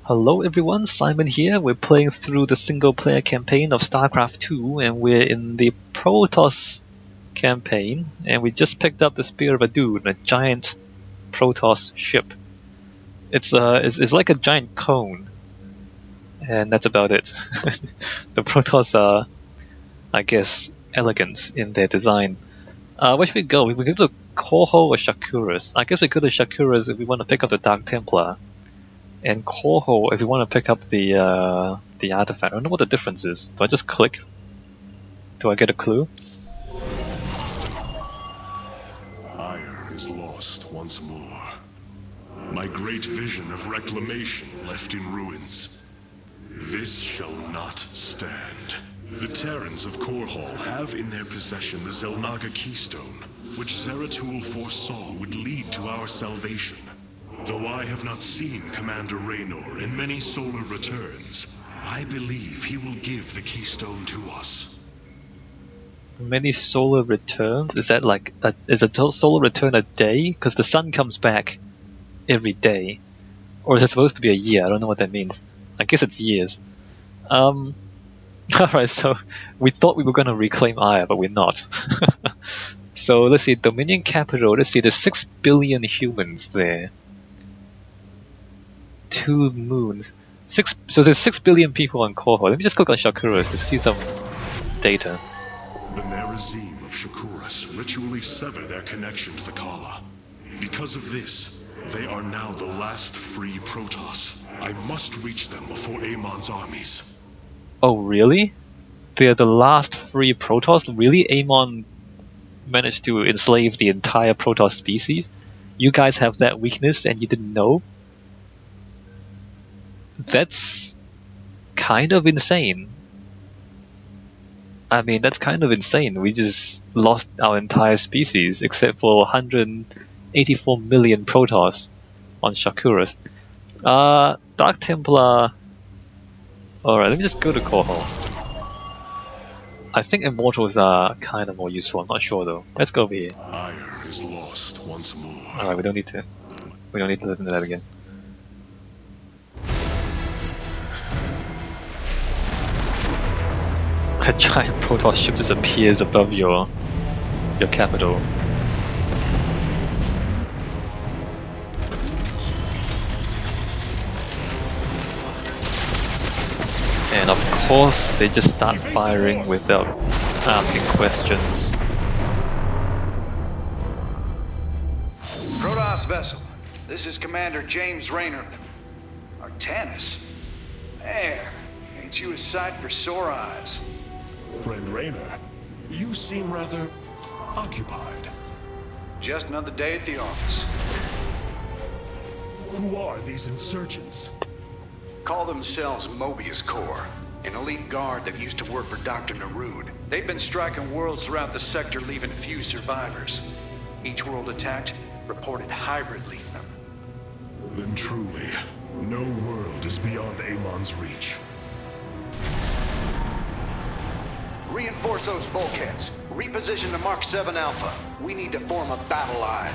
Hello everyone, Simon here. We're playing through the single-player campaign of Starcraft 2, and we're in the Protoss campaign, and we just picked up the Spear of Adun, a giant Protoss ship. It's like a giant cone, and that's about it. The Protoss are, I guess, elegant in their design. Where should we go? We go to Korho or Shakuras? I guess we go to Shakuras if we want to pick up the Dark Templar. And Korho, if you want to pick up the artifact. I don't know what the difference is. Do I just click? Do I get a clue? Ire is lost once more. My great vision of reclamation left in ruins. This shall not stand. The Terrans of Korhal have in their possession the Zelnaga Keystone, which Zeratul foresaw would lead to our salvation. Though I have not seen Commander Raynor in many solar returns, I believe he will give the Keystone to us. Many solar returns? Is that like is a solar return a day? Because the sun comes back every day, or is it supposed to be a year? I don't know what that means. I guess it's years. All right. So we thought we were going to reclaim Ire, but we're not. So let's see. Dominion capital. Let's see. There's 6 billion humans there. 2 moons. So there's 6 billion people on Korho. Let me just click on Shakuras to see some data. The Nerazim of Shakuras ritually sever their connection to the Kala. Because of this, they are now the last free Protoss. I must reach them before Amon's armies. Oh, really? They're the last free Protoss? Really? Amon managed to enslave the entire Protoss species? You guys have that weakness and you didn't know? That's kind of insane. I mean, that's kind of insane. We just lost our entire species except for 184 million Protoss on Shakuras. Dark Templar. Alright, let me just go to Korho. I think Immortals are kind of more useful. I'm not sure though. Let's go over here. Ire is lost once more. Alright, we don't need to listen to that again. A giant Protoss ship just appears above your capital. And of course, they just start firing without asking questions. Protoss vessel, this is Commander James Raynor. Artanis? Man, ain't you a sight for sore eyes? Friend Raynor, you seem rather occupied. Just another day at the office. Who are these insurgents? Call themselves Mobius Corps, an elite guard that used to work for Dr. Narud. They've been striking worlds throughout the sector, leaving few survivors. Each world attacked reported hybrid leaving them. Then truly, no world is beyond Amon's reach. Reinforce those bulkheads. Reposition the Mark 7 Alpha. We need to form a battle line.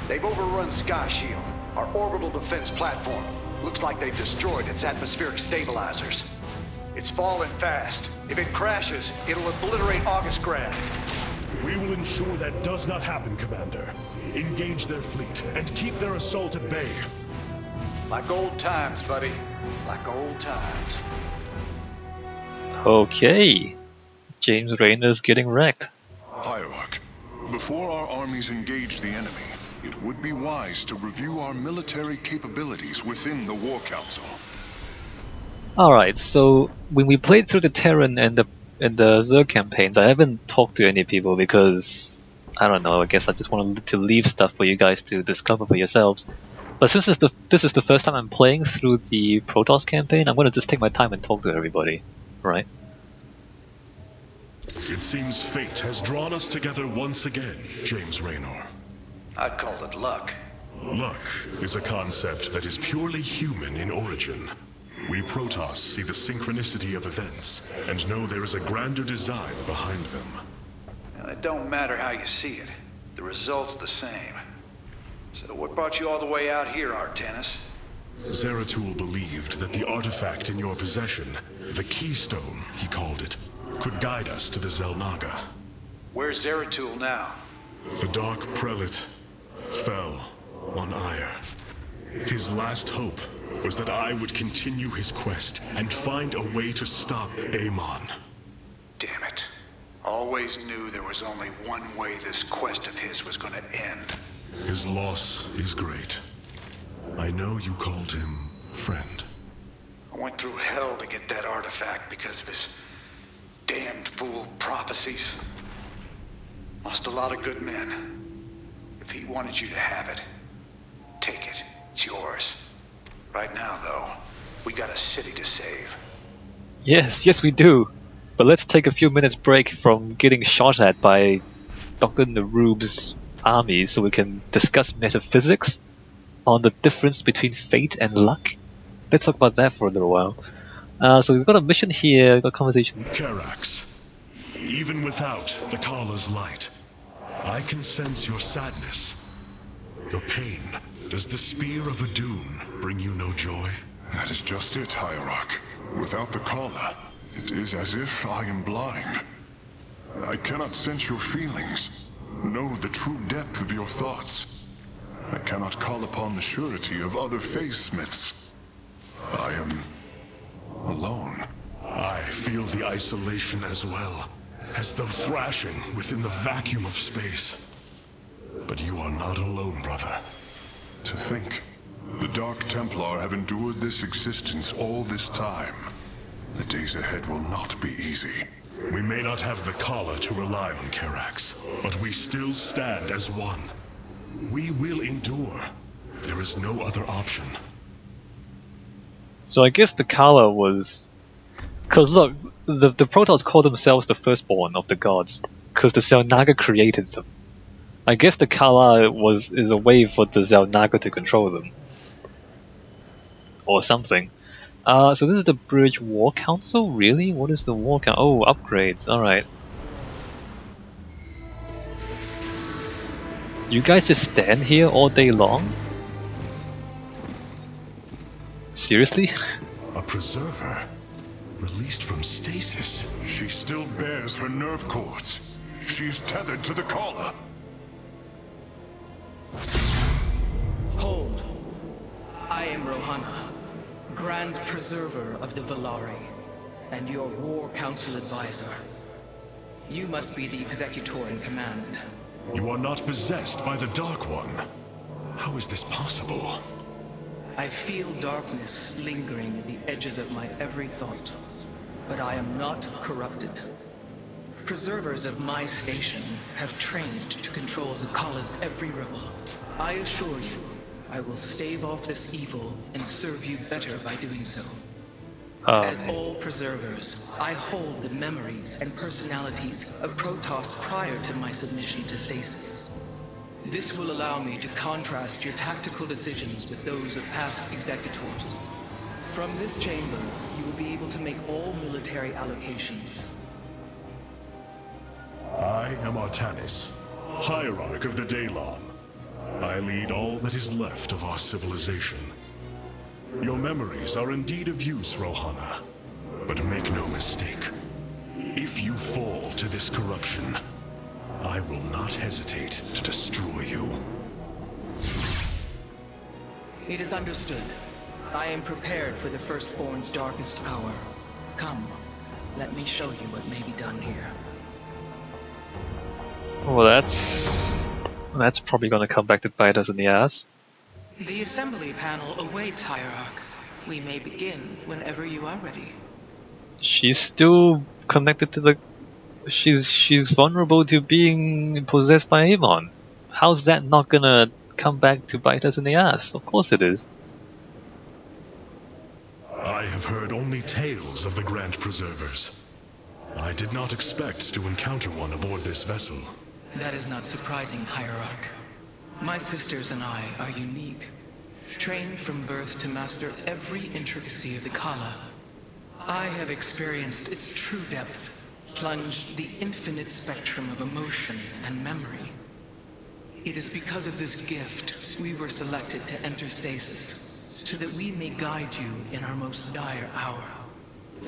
They've overrun Sky Shield, our orbital defense platform. Looks like they've destroyed its atmospheric stabilizers. It's falling fast. If it crashes, it'll obliterate August Grad. We will ensure that does not happen, Commander. Engage their fleet and keep their assault at bay. Like old times, buddy. Like old times. Okay. James Raynor's getting wrecked. Hierarch, before our armies engage the enemy, it would be wise to review our military capabilities within the War Council. Alright, so when we played through the Terran and the Zerg campaigns, I haven't talked to any people because, I don't know, I guess I just wanted to leave stuff for you guys to discover for yourselves. But since this is the first time I'm playing through the Protoss campaign, I'm going to just take my time and talk to everybody, right? It seems fate has drawn us together once again, James Raynor. I'd call it luck. Luck is a concept that is purely human in origin. We Protoss see the synchronicity of events and know there is a grander design behind them. Well, it don't matter how you see it. The result's the same. So what brought you all the way out here, Artanis? Zeratul believed that the artifact in your possession, the Keystone, he called it, could guide us to the Xel'Naga. Where's Zeratul now? The Dark Prelate fell on Ire. His last hope was that I would continue his quest and find a way to stop Amon. Damn it. Always knew there was only one way this quest of his was gonna end. His loss is great. I know you called him friend. I went through hell to get that artifact because of his damned fool prophecies. Lost a lot of good men. If he wanted you to have it, take it. It's yours. Right now, though, we got a city to save. Yes, we do. But let's take a few minutes break from getting shot at by Dr. Narub's army so we can discuss metaphysics on the difference between fate and luck. Let's talk about that for a little while. So we've got a mission here, we've got a conversation. Karax, even without the Kala's light, I can sense your sadness, your pain. Does the Spear of Adun bring you no joy? That is just it, Hierarch. Without the Kala, it is as if I am blind. I cannot sense your feelings, know the true depth of your thoughts. I cannot call upon the surety of other faithsmiths. I am alone. I feel the isolation as well, as though thrashing within the vacuum of space. But you are not alone, brother. To think, the Dark Templar have endured this existence all this time. The days ahead will not be easy. We may not have the Kala to rely on, Karax, but we still stand as one. We will endure. There is no other option. So I guess the Kala was... Because look, the Protoss call themselves the firstborn of the gods, because the Xel'Naga created them. I guess the Kala is a way for the Xel'Naga to control them. Or something. So this is the Bridge War Council? Really? What is the War Council? Oh, upgrades. Alright. You guys just stand here all day long? Seriously? A preserver, released from stasis. She still bears her nerve cords. She is tethered to the Kala. Hold. I am Rohana, Grand Preserver of the Valari, and your War Council advisor. You must be the Executor in command. You are not possessed by the Dark One. How is this possible? I feel darkness lingering at the edges of my every thought, but I am not corrupted. Preservers of my station have trained to control the Kala's every rebel. I assure you, I will stave off this evil and serve you better by doing so. As all preservers, I hold the memories and personalities of Protoss prior to my submission to stasis. This will allow me to contrast your tactical decisions with those of past executors. From this chamber, you will be able to make all military allocations. I am Artanis, Hierarch of the Daylon. I lead all that is left of our civilization. Your memories are indeed of use, Rohana. But make no mistake. If you fall to this corruption, I will not hesitate to destroy you. It is understood. I am prepared for the Firstborn's darkest hour. Come, let me show you what may be done here. Well, that's probably gonna come back to bite us in the ass. The assembly panel awaits, Hierarch. We may begin whenever you are ready. She's still connected to the... She's vulnerable to being possessed by Amon. How's that not gonna come back to bite us in the ass? Of course it is. I have heard only tales of the Grand Preservers. I did not expect to encounter one aboard this vessel. That is not surprising, Hierarch. My sisters and I are unique. Trained from birth to master every intricacy of the Kala. I have experienced its true depth, plunged the infinite spectrum of emotion and memory. It is because of this gift we were selected to enter stasis. so that we may guide you in our most dire hour.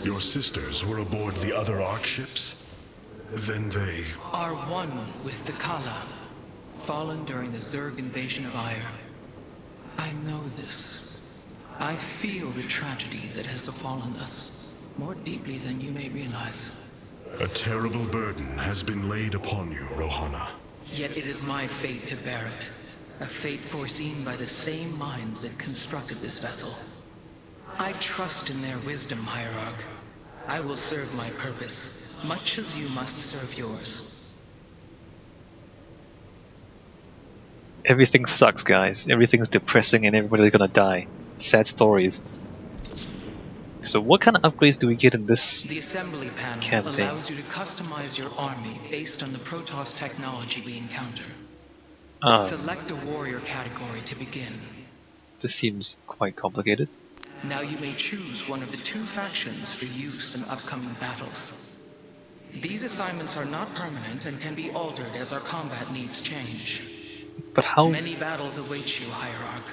Your sisters were aboard the other Ark ships? Then they... Are one with the Kala, fallen during the Zerg invasion of Ire. I know this. I feel the tragedy that has befallen us, more deeply than you may realize. A terrible burden has been laid upon you, Rohana. Yet it is my fate to bear it. A fate foreseen by the same minds that constructed this vessel. I trust in their wisdom, Hierarch. I will serve my purpose, much as you must serve yours. Everything sucks, guys. Everything's depressing and everybody's gonna die. Sad stories. So what kind of upgrades do we get in this The assembly panel campaign? allows you to customize your army based on the Protoss technology we encounter. Select a warrior category to begin. This seems quite complicated. Now you may choose one of the two factions for use in upcoming battles. These assignments are not permanent and can be altered as our combat needs change. But how... Many battles await you, Hierarch.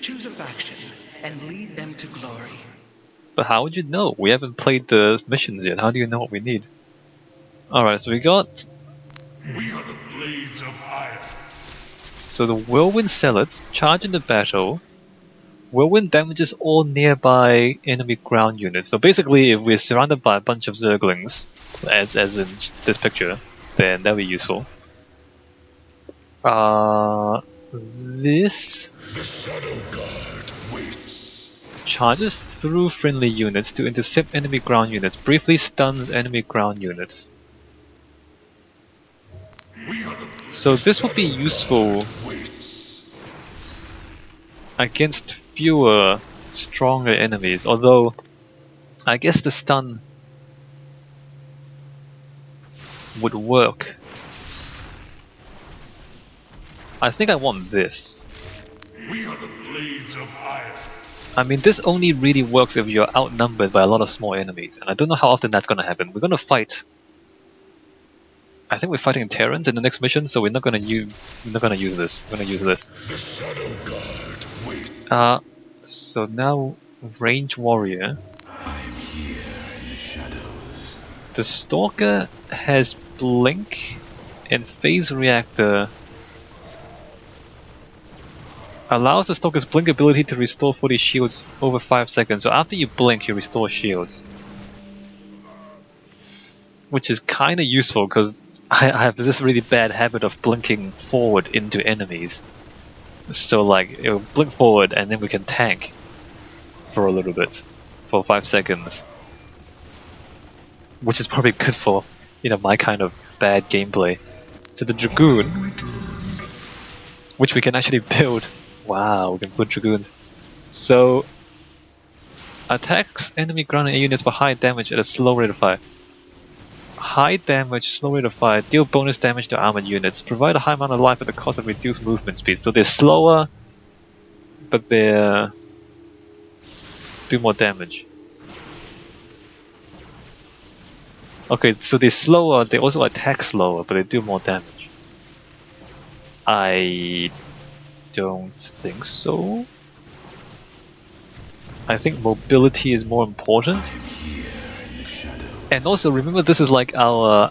Choose a faction and lead them to glory. But how would you know? We haven't played the missions yet. How do you know what we need? Alright, so we got... We are the Blades of Ire. So the Whirlwind Zealots charge into battle. Whirlwind damages all nearby enemy ground units. So basically, if we're surrounded by a bunch of Zerglings, as in this picture, then that'll be useful. This The Shadow Guard waits. charges through friendly units to intercept enemy ground units, briefly stuns enemy ground units. So this would be useful against fewer, stronger enemies, although I guess the stun would work. I think I want this. We are the Blades of Ire. I mean, this only really works if you're outnumbered by a lot of small enemies, and I don't know how often that's gonna happen. We're gonna fight. I think we're fighting Terrans in the next mission, so we're not gonna use this. We're gonna use this. The Shadow Guard waits. So now range warrior. I am here in the shadows. The Stalker has blink and phase reactor. Allows the Stalker's blink ability to restore 40 shields over 5 seconds. So after you blink, you restore shields. Which is kind of useful because I have this really bad habit of blinking forward into enemies. So like, it'll blink forward and then we can tank for a little bit, for 5 seconds. Which is probably good for, my kind of bad gameplay. So the Dragoon, which we can actually build. Wow, we can put Dragoons. So, attacks enemy ground and air units for high damage at a slow rate of fire. High damage, slow rate of fire, deal bonus damage to armored units, provide a high amount of life at the cost of reduced movement speed. So they're slower, but they do more damage. Okay, so they're slower, they also attack slower, but they do more damage. I don't think so. I think mobility is more important. And also remember, this is like our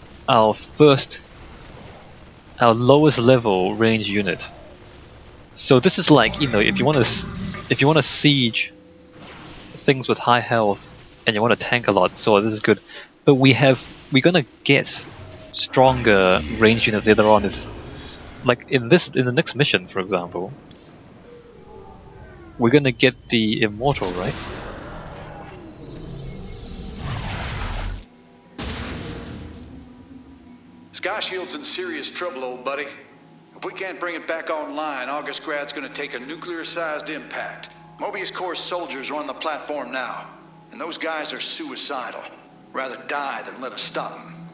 lowest level range unit. So this is like, if you want to siege things with high health and you want to tank a lot, so this is good. But we're gonna get stronger range units later on. Is like in the next mission, for example, we're gonna get the Immortal, right? Sky Shield's in serious trouble, old buddy. If we can't bring it back online, Augustgrad's gonna take a nuclear-sized impact. Mobius Corps soldiers are on the platform now, and those guys are suicidal. Rather die than let us stop them.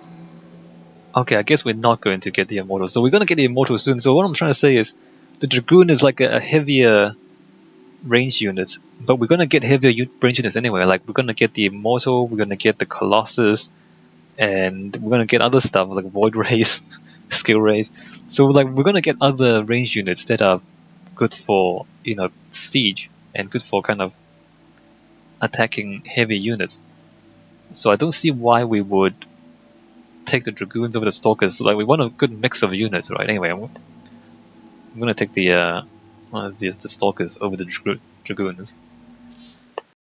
Okay, I guess we're not going to get the Immortal. So we're gonna get the Immortal soon. So what I'm trying to say is, the Dragoon is like a heavier range unit, but we're gonna get heavier range units anyway. Like we're gonna get the Immortal, we're gonna get the Colossus, and we're gonna get other stuff like Void Rays, Skill Rays. So like we're gonna get other range units that are good for siege. and good for kind of attacking heavy units. So I don't see why we would take the Dragoons over the Stalkers. Like, we want a good mix of units, right? Anyway, I'm gonna take the Stalkers over the Dragoons.